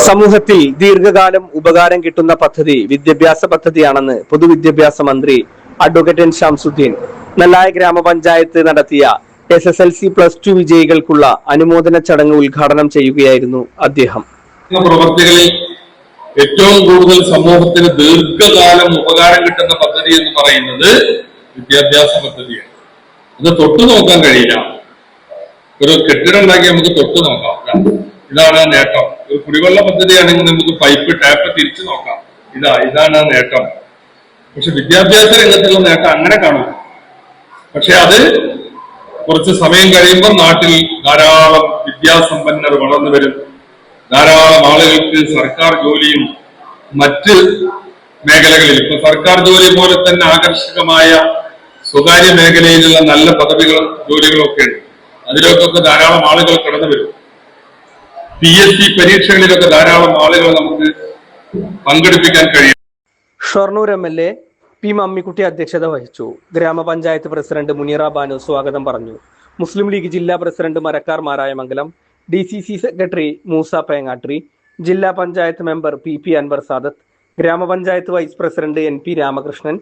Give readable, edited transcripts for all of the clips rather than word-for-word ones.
സമൂഹത്തിൽ ദീർഘകാലം ഉപകാരം കിട്ടുന്ന പദ്ധതി വിദ്യാഭ്യാസ പദ്ധതിയാണെന്ന് പൊതുവിദ്യാഭ്യാസ മന്ത്രി അഡ്വക്കേറ്റ് എൻ ശംസുദ്ദീൻ നെല്ലായ ഗ്രാമപഞ്ചായത്ത് നടത്തിയ SSLC+2 വിജയികൾക്കുള്ള അനുമോദന ചടങ്ങ് ഉദ്ഘാടനം ചെയ്യുകയായിരുന്നു അദ്ദേഹം. പ്രവർത്തികളിൽ ഏറ്റവും കൂടുതൽ സമൂഹത്തിന് ദീർഘകാലം ഉപകാരം കിട്ടുന്ന പദ്ധതി എന്ന് പറയുന്നത് വിദ്യാഭ്യാസ പദ്ധതിയാണ്. അത് തൊട്ടു നോക്കാൻ കഴിയില്ല. ഒരു കെട്ടിടം ഉണ്ടാക്കി നമുക്ക് തൊട്ടു നോക്കാം, ഇതാണ് നേട്ടം. ഒരു കുടിവെള്ള പദ്ധതിയാണെങ്കിൽ നമുക്ക് പൈപ്പ് ടാപ്പ് തിരിച്ചു നോക്കാം, ഇതാണ് നേട്ടം. പക്ഷെ വിദ്യാഭ്യാസ രംഗത്തുള്ള നേട്ടം അങ്ങനെ കാണും. പക്ഷെ അത് കുറച്ച് സമയം കഴിയുമ്പോൾ നാട്ടിൽ ധാരാളം വിദ്യാസമ്പന്നർ വളർന്നു വരും. ധാരാളം ആളുകൾക്ക് സർക്കാർ ജോലിയും മറ്റ് മേഖലകളിൽ, ഇപ്പൊ സർക്കാർ ജോലി പോലെ തന്നെ ആകർഷകമായ സ്വകാര്യ മേഖലയിലുള്ള നല്ല പദവികളും ജോലികളും ഒക്കെ ഉണ്ട്. അതിലൊക്കെ ധാരാളം ആളുകൾ കടന്നു വരും. PSC പരീക്ഷകളിലൊക്കെ ധാരാളം ആളുകൾ നമുക്ക് പങ്കെടുപ്പിക്കാൻ കഴിയും. ഷൊർണൂർ MLA P മമ്മിക്കുട്ടി അധ്യക്ഷത വഹിച്ചു. ഗ്രാമപഞ്ചായത്ത് പ്രസിഡന്റ് മുനീറ ബാനു സ്വാഗതം പറഞ്ഞു. മുസ്ലിം ലീഗ് ജില്ലാ president Marakkar Marayamangalam, DCC secretary Moosa Pengatri, ജില്ലാ പഞ്ചായത്ത് മെമ്പർ PP അൻവർ സാദത്ത്, ഗ്രാമപഞ്ചായത്ത് vice president NP Ramakrishnan,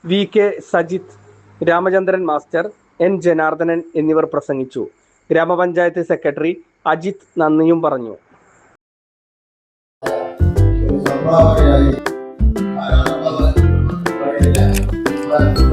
VK Sajith, Ramachandran master, N Janardhanan എന്നിവർ പ്രസംഗിച്ചു. ഗ്രാമപഞ്ചായത്ത് സെക്രട്ടറി അജിത് നന്ദിയും പറഞ്ഞു. Thank you.